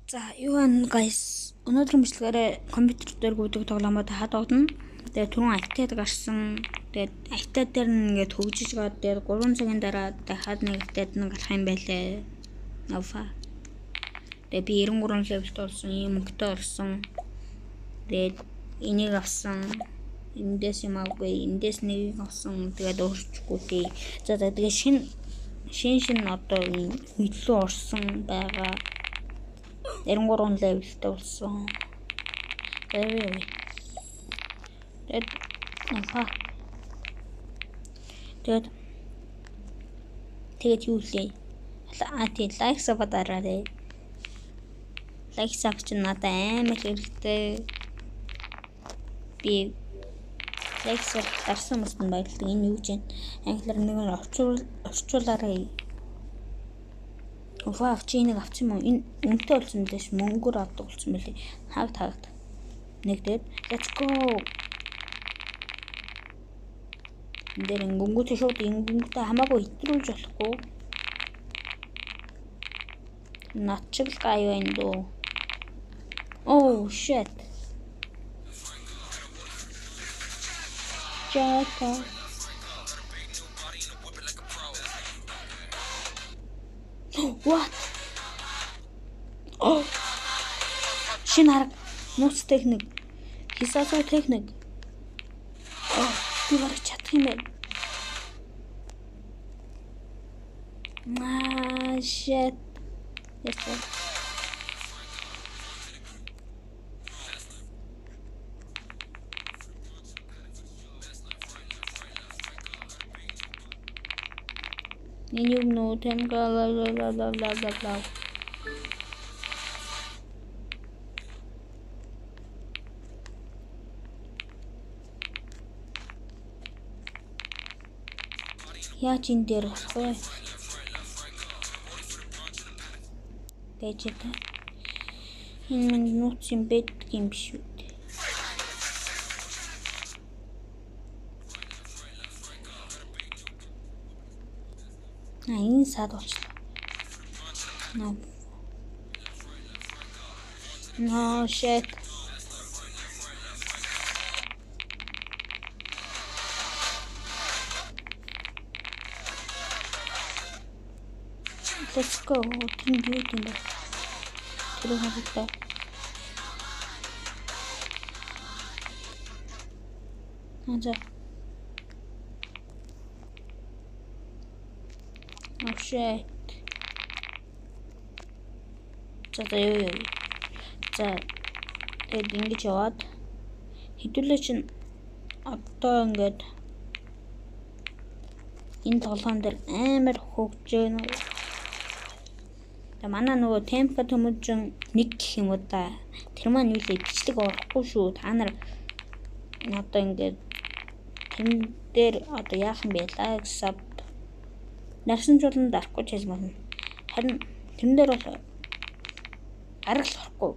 За юу вэ guys? Өнөөдрийн бичлэгээрээ компьютер дээр гүйдэг тоглоомод хад одно. Тэгээ түрүүн айтад гарсан. Тэгээд айтад дээр нь ингээд хөгжиж гоод тэгээд 3 цагийн дараа дахиад нэг айтад нь гарах юм байлээ. Нава. Тэгээд би 93 левелт болсон, ийм мөнгөтэй болсон. Тэгээд энийг авсан. Эндээс юм аагүй, эндээс нэг авсан. Тэгээд өөрчлөхгүй тий. За тэгээд шин одоо илүү орсон байгаа. 93 левелтэй болсон. Тэгээд юу лээ? Тэгээд лайк саб дараарай. Лайк саб ч надад амар хэрэгтэй. Би лайк саб дарсан юмсан баярлалаа. Энэ юу гэж англиар нэг нь орчуулаарай. Вау, чи энийг авчих юм уу? Энэ үнэтэй болсон дэш мөнгөөр авдаг болсон байлээ. Хаагт. Нэгдээд let's go. Эндэр ингөнгөтэй шууд ингөнгөтэй хамаагүй хэтрүүлж болохгүй. Начиг гай байна дөө. Oh shit. Чака. What? Oh. Шинэ нууц техник. Хисасуу техник. Oh, би барах чадах юм байна. Shit. Yes. You know, blah. Яаж энэ дээр болох вэ? Тэжээд энэ мань нууц юм байдаг юм биш үү? Энэ сад болчихлоо. No shit. Let's go. Team building. Тэр хавтаа. Анзаа. Oh shit. За тэгээд ингэж яваад хэдүүлээ чинь одоо ингээд энэ тоглоом дээр амар хөгжөж байна. Манай нөгөө темпо төмөжин нэг гэх юм уу да. Тэр маань юу лээ бичлэг орохгүй шүү. Та нар одоо ингээд тэн дээр одоо яах юм бэ? Лайк саб нарсан жуулан дарахгүй ч юм байна. Харин тэн дээр бол аргал орохгүй.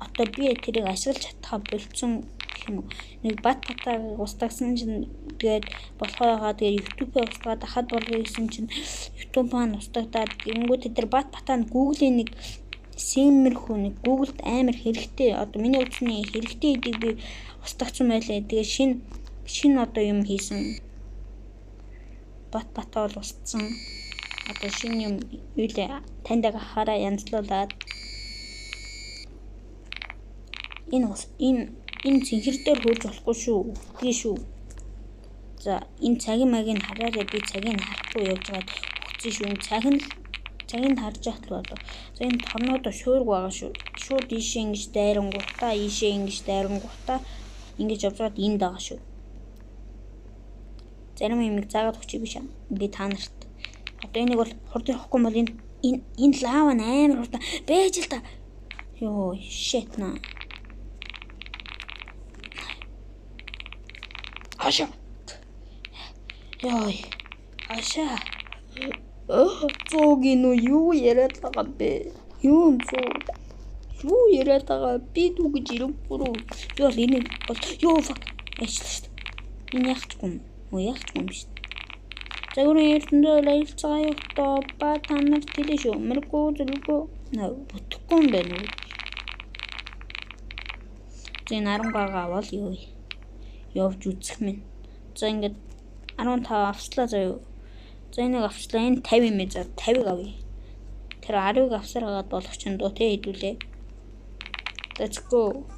Одоо би тэрийг ашиглаж чадхаа болцсон гэх юм уу. Нэг бат батаг устгасан чинь тэгээд болохоогоо тэгээд YouTube-ээр устгаад дахад болгоё гэсэн чинь YouTube маань устгагдаад гингүүд тэр бат батаа Google-ийн нэг сэмэрхүү нэг Google-д амар хэрэгтэй. Одоо миний утасны хэрэгтэй эдийг би устгацсан байлаа. Тэгээд шин одоо юм хийсэн. Бат батаа бол устсан. Одоо шин юм юу лээ таньдаг хараа янзлуулаад энэ цэнхэр дээр хөөж болохгүй шүү. Үгүй шүү. За энэ цагийн магийг хараарай. Би цагийг харахгүй явж байгаад өгсөн шүү. Цагийг харж яхад л болоо. За энэ торнодо шуург байгаа шүү. Шууд ийшээ ингэж дайрангуутаа ингэж явж байгаад энд байгаа шүү. Зарим юм заагаад өгчих биш юм. Би та нарт. Одоо энийг бол хурд явахгүй бол энэ лава амар хурдан байж л та. Йоо shit на. Аша. Йой. Аша. Зоогийн юу яриад байгаа бэ? Юу яриад байгаа? Би түгэж ирэх бүрөө. Би бол энийг бол ёо fuck. Яачлаа шүү дээ. Энэ яахчгүй юм. Яахчгүй юм шүү дээ. Загварын ертөндөө лаялцгаа явахдаа ба та нарт хэлээ шүү. Мэрэггүй зүлгөө бүтэхгүй юм байна уу? За энэ 10 аваад явж үзэх минь. За ингээд 15 авслаа заяа. За энийг авчлаа. Энэ 50 юм ээ. За 50-ыг авъя. Тэр 10-ыг авсараад болох ч дөө тэ хэдүүлээ. Let's go.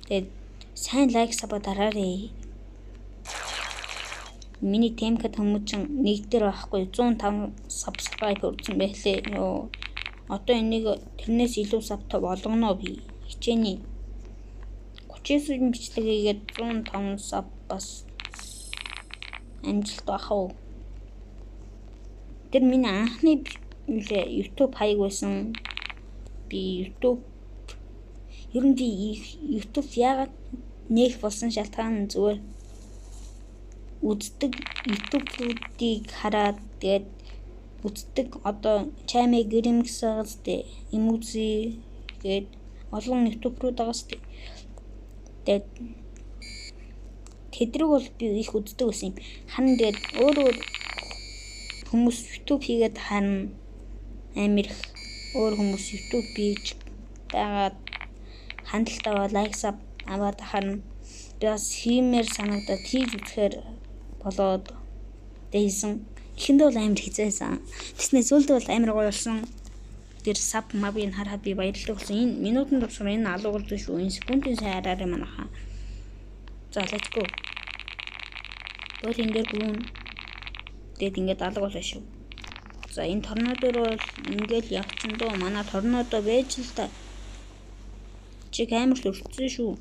Тэгээд сайн лайк саба дараарай. Миний темхэд хүмүүжин нэг дээр байхгүй 105 subscribe хүрсэн байлээ. Одоо энийг тэрнээс илүү сабтай болгоно би. Хичээний 39 бичлэг хийгээд 105 саб бас амжилт ахав. Тэр миний анхны YouTube хаяг байсан. Би YouTube ер нь YouTube яагаад нээх болсон шалтгаан зүгээр үздэг YouTube-уудыг хараад тэгээд үздэг одоо чамэ гэрэмс гэстэй эмүүзи гээд олон YouTube-рууд байгаа сте. Тэгээд тэдрэг бол би их үздэг байсан юм. Харин тэгээд өөр хүмүүс YouTube хийгээд харна амир их өөр хүмүүс YouTube хийж байгаад хандлтаа лайк саб аваад харна. Би бас хиймээр санагдаад хийж үзэхээр болоод дэйсэн. Эхэндээ бол амар хизээсэн. Тэснэ зүйлдээ бол амар гоё болсон. Тэр саб мабыг харахад би баярлалаа болсон. Энэ минутын тусгаар энэ алуугаар шүү. Энэ секундын сайн араарай манайхаа. За let's go. Бол энэ дээр гүн. Тэгэд ингээд алга болоо шүү. За энэ торнадо бол ингээд явчихсан дөө. Манай торнадо байж л та. Чиг амар л өртсөн шүү.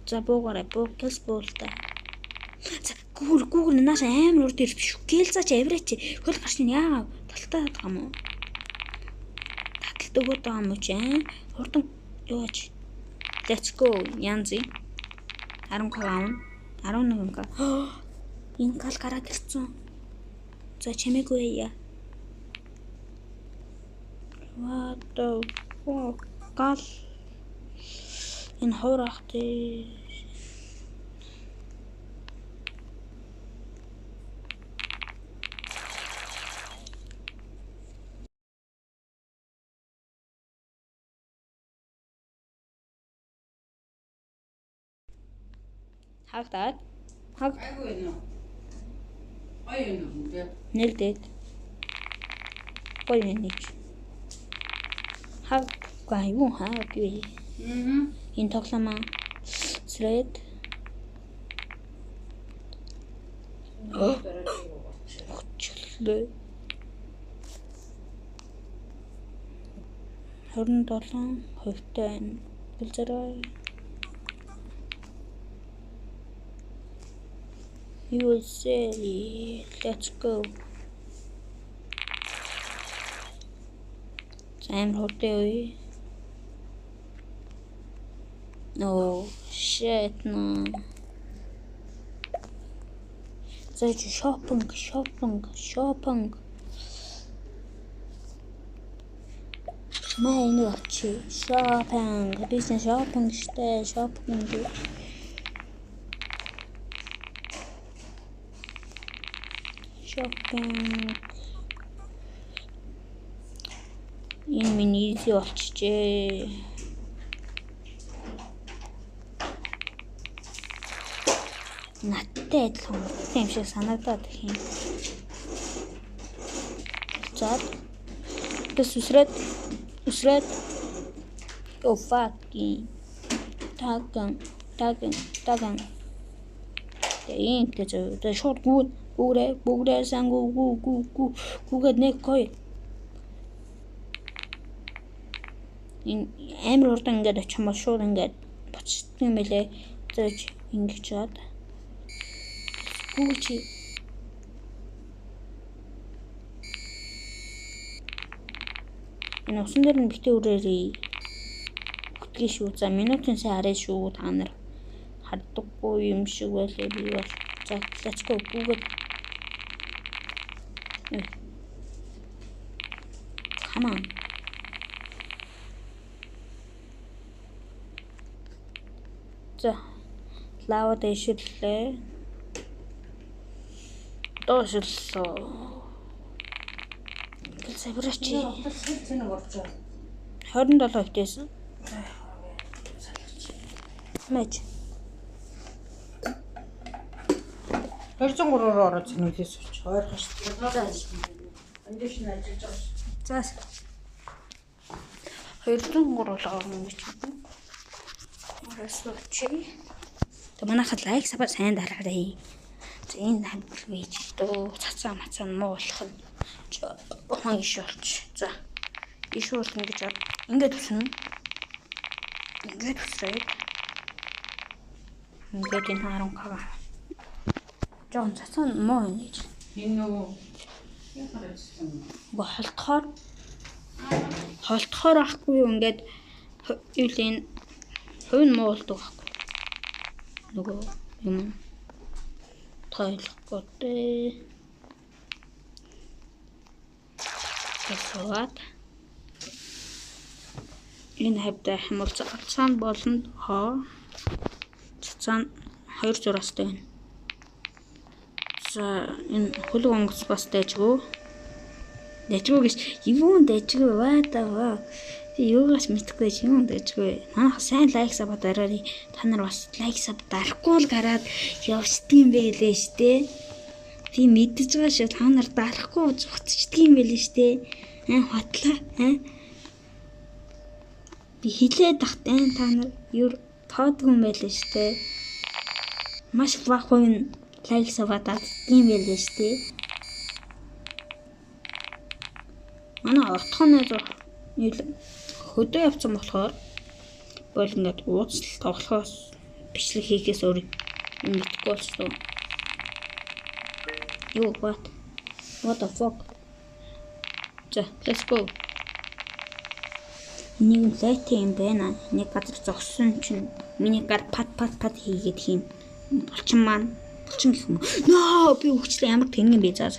За буугаарай. Буугаас буултаа. За гүүр нааш амар урд ирж биш. Гэлзаач авираач. Хөл гарчны яага талтаа байгаа юм уу? Таталт өгөөд байгаа юм уу чи? Хурдан яваач. Let's go. Янзи. 10 аавн. 11 ка. Энэ гал гараад ирсэн. За чамээгүй яа. What the fuck? Гал. Энэ хоорохтой. Хагтаад. Айгүй нөө. Гоё юм үү? Нэлдээд. Гоё нэг. Хаг гайвуу хаа би. Энэ тоглоомаа слэд. Хөчлөө. 27% байна. Гэлзэрэй. USA, let's go. Time hotel. No shit no. So shopping. Mine watch shopping. Business shopping stay shopping. Shopping. Энэ миний easy болчихжээ. Наттай адилхан юм шиг санагдаад их юм. За. Тэс үсрээд. Oh fucking. Таган. Тэгээд шууд бүгдээ сан гүүгээд нэг гоё. Энэ амар урдан ингээд очимоо шууд ингээд боцсон юм байлээ. Зөөж ингэж чад. Гүүчи. Энэ усан дээр нь битээ үрээрээ. Хөтгий шүү. За минутын сайн хараа шүү. Та нар харддаггүй юм шиг байлээ би бол. За let's go гүүгээд. Come on. За Лава дэшиллээ. Доошлоо. Сабрачи. 27%-ээс мэж 203-оор ороод зэнүүлээс авч ойрхон шүү дээ. Кондишн ажиллаж байгаа шүү. за 203 орно гэж байна. Оросчи. Тэ манайхад лайк сабаа сайн дараарай. За энэ хамт виж дөө цацаа мацаа муу болох нь жохон иш болч. За иш болно гэж ингээд үснэ. Ингээд үсрээд ингээд энэ 10k жоон цацаа муу юм гэж. Энэ нөгөө яхаар ажилласан юм. Холтохоор ахгүй юу ингээд юу л энэ хувь нь муу болдог байхгүй. Нөгөө юм тойлохгүй дээ. Тэсват энэ хавьтай хамбал цаан болонд хоо цаан 2 зураастай байна. За энэ хөлөг онгоц бас дайжгүй. Дайжгүй гэж юун дайжгүй ваа. Юугаас мэдхгүй юм дайжгүй. Манайх сайн лайк саб дараарай. Та нар бас лайк саб дарахгүй л гараад явчихдгийм байлээ штэ. Би мэдэж байгаа шүү. Та нар дарахгүй зугтчихдгийм байлээ штэ. Хотлаа. Би хилээд тахтай та нар юу тоодгүй байлээ штэ. Маш бага хувь лайк сабатаад ийм байлээ штэ. Манай отхоны хөдөө явцсан болохоор бол ингээд ууцлал тоглохоос бичлэг хийхээс өөр юм мэдгүй болчихсон. Юу what the fuck. За let's go. Нэг лайт юм байна. Нэг газар зогссон чинь миний гар пат хийгээд хин булчин маань булчин гэх юм. Ноо би өгчлээ ямар тэнгэн бэ заа.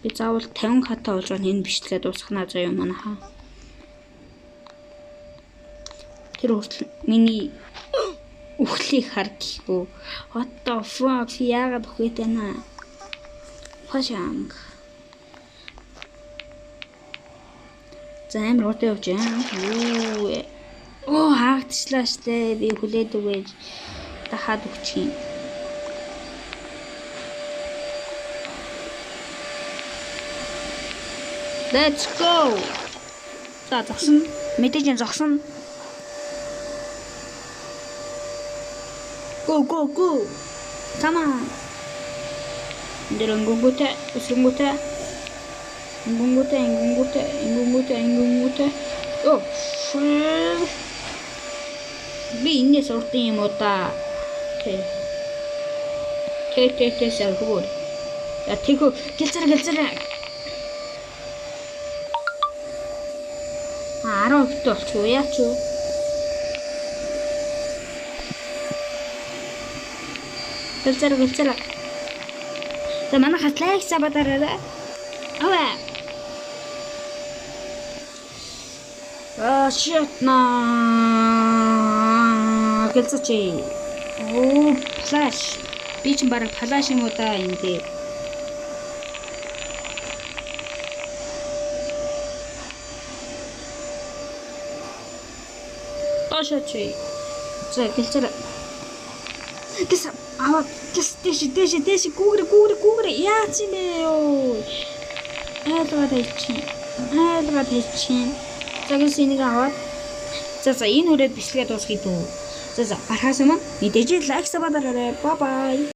Би заавал 50 хатаа болж байгаа энэ бичлэгээ дуусгана заа юм манайхаа. Тэр хүртэл миний үхлийг хардчихгүй. What the fuck яагаад үхээд байна? Фашанг. За амар урд явж байна. Оо хаагдчихлаа штэ. Би хүлээд үгээж дахаад өгчих юм. Let's go. За зогсон. Мэдээж зогсон. Go. Come on. Дэрнгүүтэ, өсрөнгүүтэ. Ингүүтэ. Оо. Би инээс урдын юм уу та. Тэ саргуул. Тэхүү гэлцэрэ. 10 болчихоо яач юу? Гэлцэрэ. За манайхаас лайк сабатараа. Аваа. Shit на. Гэлцэчи. Оо, флаш. Би ч бараг флаш юм уу та энэ. Тошочи. За гэлцэрэ. Тэс аваа тэс гүүрэ яач юм бэ ёо. Айлгаад хийчих. За гэс энийг аваад. За энэ хүрээд бичлэгээ дуусгая дөө. За гарахаас өмнө мэдээж лайк сабаа дараарай. Bye bye.